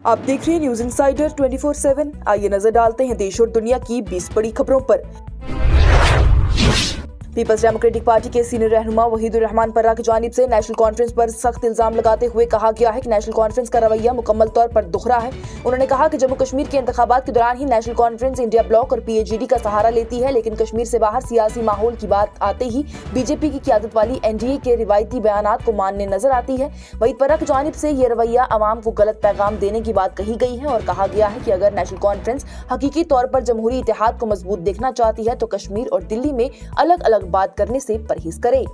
आप देख रहे हैं न्यूज इंसाइडर 24/7। आइए नजर डालते हैं देश और दुनिया की 20 बड़ी खबरों पर। पीपल्स डेमोक्रेटिक पार्टी के सीनियर रहनुमा वहीदुर रहमान पर्रा की जानिब से नेशनल कॉन्फ्रेंस पर सख्त इल्जाम लगाते हुए कहा गया है कि नेशनल कॉन्फ्रेंस का रवैया मुकम्मल तौर पर दोहरा है। उन्होंने कहा कि जम्मू कश्मीर के इंतखाबात के दौरान ही नेशनल कॉन्फ्रेंस इंडिया ब्लॉक और पीएजीडी का सहारा लेती है, लेकिन कश्मीर से बाहर सियासी माहौल की बात आते ही बीजेपी की क़यादत वाली एनडीए के रिवायती बयानात को मानने नजर आती है। वहीद पर्रा की जानिब से ये रवैया अवाम को गलत पैगाम देने की बात कही गई है और कहा गया है कि अगर नेशनल कॉन्फ्रेंस हकीकी तौर पर जमहूरी इत्तेहाद को मजबूत देखना चाहती है तो कश्मीर और दिल्ली में अलग अलग बात करने से परहेज करे।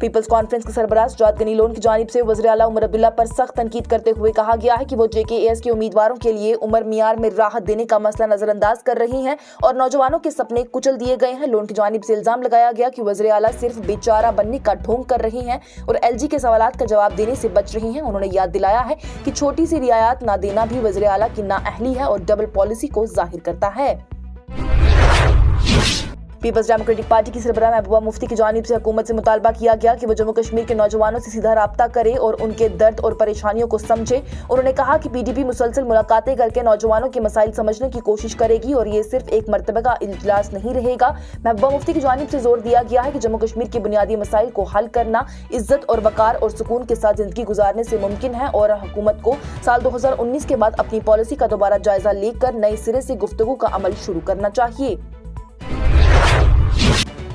पीपल्स कॉन्फ्रेंस के सरबराह सजाद गनी लोन की जानिब से वज़ीर आला उमर अब्दुल्ला पर सख्त तनकीद करते हुए कहा गया है कि वो जेकेएस के उम्मीदवारों के लिए उम्र मियार में राहत देने का मसला नजरअंदाज कर रही हैं और नौजवानों के सपने कुचल दिए गए हैं। लोन की जानिब से इल्जाम लगाया गया कि वज़ीर आला सिर्फ बेचारा बनने का ढोंग कर रही हैं और एलजी के सवालात का जवाब देने से बच रही हैं। उन्होंने याद दिलाया है कि छोटी सी रियायत ना देना भी वज़ीर आला की नाअहली है और डबल पॉलिसी को जाहिर करता है। पीपल्स डेमोक्रेटिक पार्टी की सरबराह महबूबा मुफ्ती की जानिब से हुकूमत से मुतालबा किया गया कि वो जम्मू कश्मीर के नौजवानों से सीधा राब्ता करे और उनके दर्द और परेशानियों को समझे। उन्होंने कहा कि पीडीपी मुसलसल मुलाकातें करके नौजवानों के मसाइल समझने की कोशिश करेगी और ये सिर्फ एक मरतबा का इजलास नहीं रहेगा। महबूबा मुफ्ती की जानिब से जोर दिया गया है कि जम्मू कश्मीर के बुनियादी मसाइल को हल करना इज्जत और वकार और सुकून के साथ जिंदगी गुजारने से मुमकिन है और हुकूमत को साल 2019 के बाद अपनी पॉलिसी का दोबारा जायजा लेकर नए सिरे से गुफ्तगू का अमल शुरू करना चाहिए।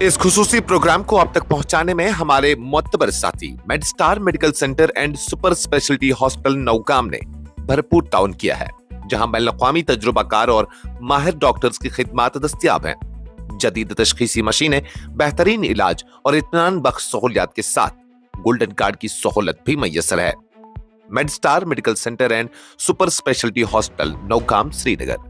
इस खुसूसी प्रोग्राम को आप तक पहुंचाने में हमारे मोतबर साथी Medstar medical centre and super speciality hospital Naugam ने भरपूर ताउन किया है, जहां बैनुल-अक़वामी तजुर्बाकार और माहिर डॉक्टर्स की खिदमात दस्तयाब हैं। जदीद तशखीसी मशीनें, बेहतरीन इलाज और इत्मीनान बख्श सहूलियात के साथ गोल्डन कार्ड की सहूलत भी मैसर है। Medstar medical centre and super speciality hospital Naugam, Srinagar.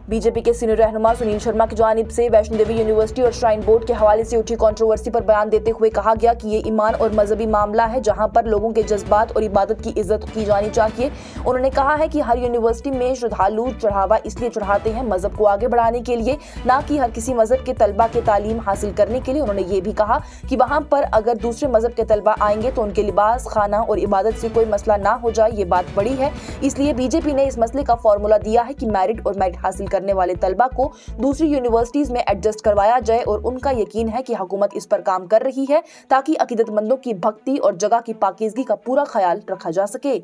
BJP के सीनियर रहनुमा सुनील शर्मा की जानिब से वैष्णो देवी यूनिवर्सिटी और श्राइन बोर्ड के हवाले से उठी कंट्रोवर्सी पर बयान देते हुए कहा गया कि ये ईमान और मजहबी मामला है जहां पर लोगों के जज्बात और इबादत की इज्जत की जानी चाहिए। उन्होंने कहा है कि हर यूनिवर्सिटी में श्रद्धालु चढ़ावा इसलिए चढ़ाते हैं मजहब को आगे बढ़ाने के लिए, ना कि हर किसी मजहब के तलबा के तालीम हासिल करने के लिए। उन्होंने ये भी कहा कि वहां पर अगर दूसरे मजहब के तलबा आएंगे तो उनके लिबास, खाना और इबादत से कोई मसला ना हो जाए, ये बात बड़ी है। इसलिए बीजेपी ने इस मसले का फॉर्मूला दिया है कि मेरिट और मेरिट हासिल करने वाले तलबा को दूसरी यूनिवर्सिटीज में एडजस्ट करवाया जाए और उनका यकीन है कि हुकूमत इस पर काम कर रही है ताकि अकीदतमंदों की भक्ति और जगह की पाकीज़गी का पूरा ख्याल रखा जा सके।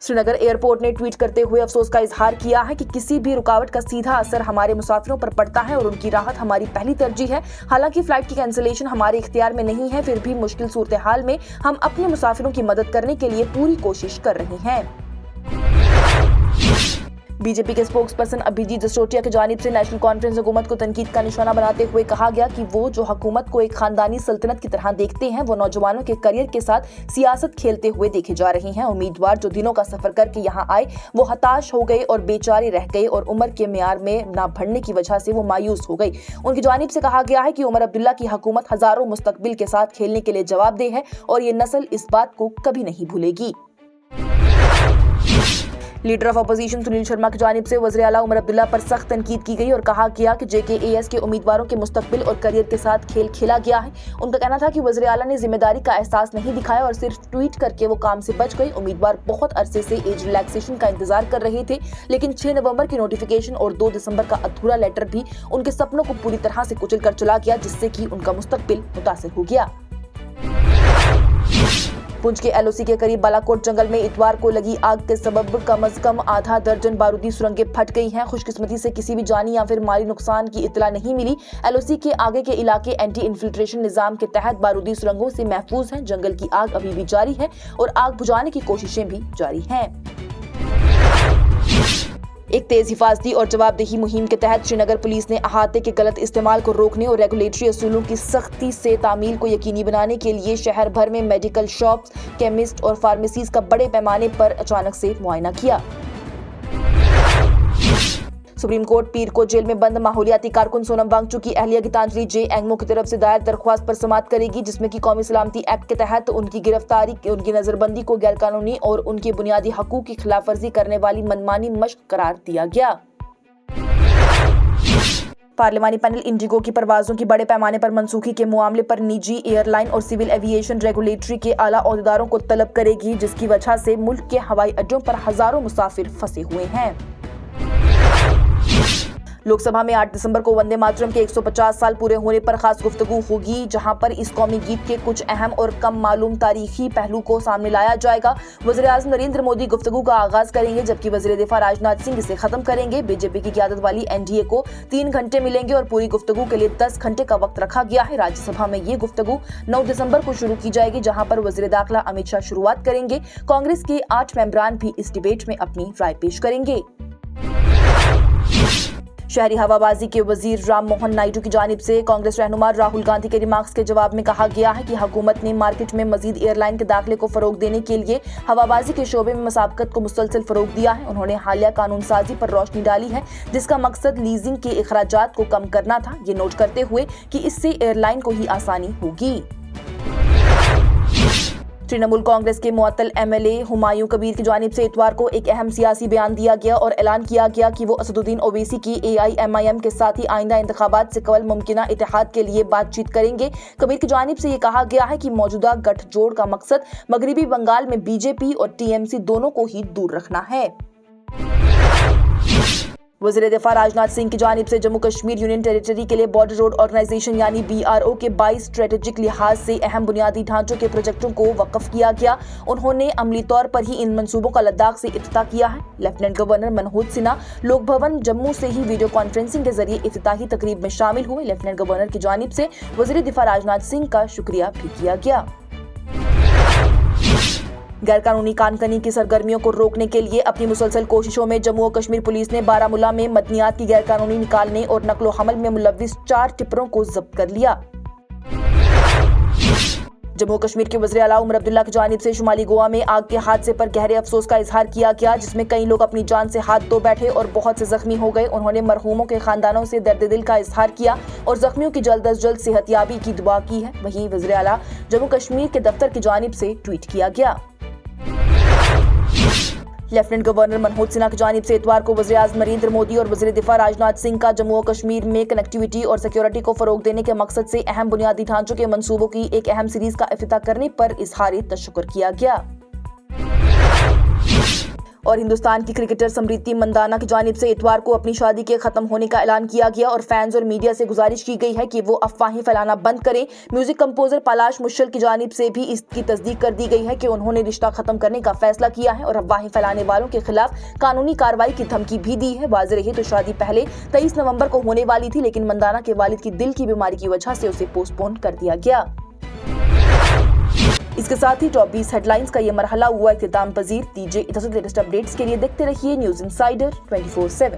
श्रीनगर एयरपोर्ट ने ट्वीट करते हुए अफसोस का इजहार किया है कि किसी भी रुकावट का सीधा असर हमारे मुसाफिरों पर पड़ता है और उनकी राहत हमारी पहली तरजीह है। हालांकि फ्लाइट की कैंसिलेशन हमारे इख्तियार में नहीं है, फिर भी मुश्किल सूरत हाल में हम अपने मुसाफिरों की मदद करने के लिए पूरी कोशिश कर रहे हैं। बीजेपी के स्पोक्स पर्सन अभिजीत जसरोटिया की जानिब से नेशनल कॉन्फ्रेंस हुकूमत को तनकीद का निशाना बनाते हुए कहा गया कि वो जो हुकूमत को एक खानदानी सल्तनत की तरह देखते हैं वो नौजवानों के करियर के साथ सियासत खेलते हुए देखे जा रहे हैं। उम्मीदवार जो दिनों का सफर करके यहाँ आए वो हताश हो गए और बेचारे रह गए और उम्र के म्यार में ना बढ़ने की वजह से वो मायूस हो गई। उनकी जानिब से कहा गया है कि उमर अब्दुल्ला की हुकूमत हजारों मुस्तकबिल के साथ खेलने के लिए जवाबदेह है और ये नस्ल इस बात को कभी नहीं भूलेगी। Leader of opposition Sunil Sharma की जानिब से वज़ीर आला उमर अब्दुल्ला पर सख्त तनकीद की गई और कहा गया कि जेकेएस के उम्मीदवारों के मुस्तकबिल और करियर के साथ खेल खेला गया है। उनका कहना था कि वज़ीर आला ने जिम्मेदारी का एहसास नहीं दिखाया और सिर्फ ट्वीट करके वो काम से बच गई। उम्मीदवार बहुत अरसे से एज रिलैक्सेशन का इंतजार कर रहे थे, लेकिन 6 नवंबर की नोटिफिकेशन और 2 दिसंबर का अधूरा लेटर भी उनके सपनों को पूरी तरह से कुचल कर चला गया, जिससे कि उनका मुस्तकबिल मुतासिर हो गया। पुंछ के एलओसी के करीब बालाकोट जंगल में इतवार को लगी आग के सबब कम से कम आधा दर्जन बारूदी सुरंगें फट गई हैं। खुशकिस्मती से किसी भी जानी या फिर माली नुकसान की इतला नहीं मिली। एलओसी के आगे के इलाके एंटी इन्फिल्ट्रेशन निजाम के तहत बारूदी सुरंगों से महफूज हैं। जंगल की आग अभी भी जारी है और आग बुझाने की कोशिशें भी जारी हैं। एक तेज हिफाजती और जवाबदेही मुहिम के तहत श्रीनगर पुलिस ने अहाते के गलत इस्तेमाल को रोकने और रेगुलेटरी असूलों की सख्ती से तामील को यकीनी बनाने के लिए शहर भर में मेडिकल शॉप्स, केमिस्ट और फार्मेसीज का बड़े पैमाने पर अचानक से मुआयना किया। सुप्रीम कोर्ट पीर को जेल में बंद माहौलियाती कारकुन सोनम वांगचुक की अहलिया गीतांजलि जे एंगमो की तरफ से दायर दरख्वास्त पर समाअत करेगी, जिसमें कि कौमी सलामती एक्ट के तहत उनकी गिरफ्तारी, उनकी नजरबंदी को गैरकानूनी और उनके बुनियादी हकूक की खिलाफवर्जी करने वाली मनमानी मश्क करार दिया गया। पार्लिमानी पैनल इंडिगो की परवाजों की बड़े पैमाने पर मनसूखी के मामले पर निजी एयरलाइन और सिविल एविएशन रेगुलेटरी के आला ओहदेदारों को तलब करेगी, जिसकी वजह से मुल्क के हवाई अड्डों पर हजारों मुसाफिर फंसे हुए हैं। लोकसभा में 8 दिसंबर को वंदे मातरम के 150 साल पूरे होने पर खास गुफ्तगू होगी, जहां पर इस कौमी गीत के कुछ अहम और कम मालूम तारीखी पहलू को सामने लाया जाएगा। वज़ीर-ए-आज़म नरेंद्र मोदी गुफ्तगू का आगाज करेंगे, जबकि वज़ीर दिफा राजनाथ सिंह इसे खत्म करेंगे। बीजेपी की क़यादत वाली एनडीए को 3 घंटे मिलेंगे और पूरी गुफ्तगू के लिए 10 घंटे का वक्त रखा गया है। राज्यसभा में ये गुफ्तगू 9 दिसंबर को शुरू की जाएगी, जहां पर वज़ीर दाखिला अमित शाह शुरुआत करेंगे। कांग्रेस के 8 मेंबरान भी इस डिबेट में अपनी राय पेश करेंगे। शहरी हवाबाजी के वजीर राम मोहन नायडू की जानिब से कांग्रेस रहनुमा राहुल गांधी के रिमार्क्स के जवाब में कहा गया है कि हुकूमत ने मार्केट में मजीद एयरलाइन के दाखिले को फरोग देने के लिए हवाबाजी के शोबे में मसाबकत को मुसलसल फरोग दिया है। उन्होंने हालिया कानून साजी पर रोशनी डाली है, जिसका मकसद लीजिंग के अखराजात को कम करना था, ये नोट करते हुए कि इससे एयरलाइन को ही आसानी होगी। तृणमूल कांग्रेस के मुअत्तल एमएलए हुमायूं कबीर की जानिब से इतवार को एक अहम सियासी बयान दिया गया और ऐलान किया गया कि वो असदुद्दीन ओवैसी की एआईएमआईएम के साथ ही आइंदा इंतखाबात से कबल मुमकिना इत्तेहाद के लिए बातचीत करेंगे। कबीर की जानिब से ये कहा गया है कि मौजूदा गठजोड़ का मकसद मगरबी बंगाल में बीजेपी और टीएमसी दोनों को ही दूर रखना है। वज़ीर दिफा राजनाथ सिंह की जानिब से जम्मू कश्मीर यूनियन टेरिटरी के लिए बॉर्डर रोड ऑर्गेनाइजेशन यानी BRO के 22 स्ट्रेटेजिक लिहाज से अहम बुनियादी ढांचों के प्रोजेक्टों को वक्फ किया गया। उन्होंने अमली तौर पर ही इन मंसूबों का लद्दाख से इफ्तिताह किया है। लेफ्टिनेंट गवर्नर मनोज सिन्हा लोक भवन जम्मू से ही वीडियो कॉन्फ्रेंसिंग के जरिए इफ्तिताही तकरीब में शामिल हुए। लेफ्टिनेंट गवर्नर की जानिब से वज़ीर दिफा राजनाथ सिंह का शुक्रिया भी किया गया। गैरकानूनी कानकनी की सरगर्मियों को रोकने के लिए अपनी मुसलसल कोशिशों में जम्मू और कश्मीर पुलिस ने बारामूला में मदनियात की गैरकानूनी निकालने और नकलो हमल में मुलव्विस 4 टिप्परों को जब्त कर लिया। जम्मू कश्मीर के वज़ीर आला उमर अब्दुल्ला की जानिब से शुमाली गोवा में आग के हादसे पर गहरे अफसोस का इजहार किया गया, जिसमें कई लोग अपनी जान से हाथ धो बैठे और बहुत से जख्मी हो गए। उन्होंने मरहूमों के खानदानों से दर्द दिल का इजहार किया और जख्मियों की जल्द अज जल्द सेहतयाबी की दुआ की है। वहीं वज़ीर आला जम्मू कश्मीर के दफ्तर की जानिब से ट्वीट किया गया। लेफ्टिनेंट गवर्नर मनोज सिन्हा की जानिब से इतवार को वज़ीर-ए-आज़म नरेंद्र मोदी और वज़ीर दिफा राजनाथ सिंह का जम्मू और कश्मीर में कनेक्टिविटी और सिक्योरिटी को फरोग देने के मकसद से अहम बुनियादी ढांचों के मंसूबों की एक अहम सीरीज का इफ्तिताह करने पर इजहार तशक्कुर किया गया। और हिंदुस्तान की क्रिकेटर स्मृति मंदाना की जानिब से इतवार को अपनी शादी के खत्म होने का ऐलान किया गया और फैंस और मीडिया से गुजारिश की गई है कि वो अफवाहें फैलाना बंद करें। म्यूजिक कंपोजर पलाश मुश्किल की जानिब से भी इसकी तस्दीक कर दी गई है कि उन्होंने रिश्ता खत्म करने का फैसला किया है और अफवाहें फैलाने वालों के खिलाफ कानूनी कार्रवाई की धमकी भी दी है। वाज़ेह रहे तो शादी पहले 23 नवंबर को होने वाली थी, लेकिन मंदाना के वालिद की दिल की बीमारी की वजह से उसे पोस्टपोन कर दिया गया। इसके साथ ही टॉप 20 हेडलाइंस का ये मरहला हुआ इख्तिताम पजीर। दीजिए इजाजत, लेटेस्ट अपडेट्स के लिए देखते रहिए न्यूज़ इनसाइडर 24/7।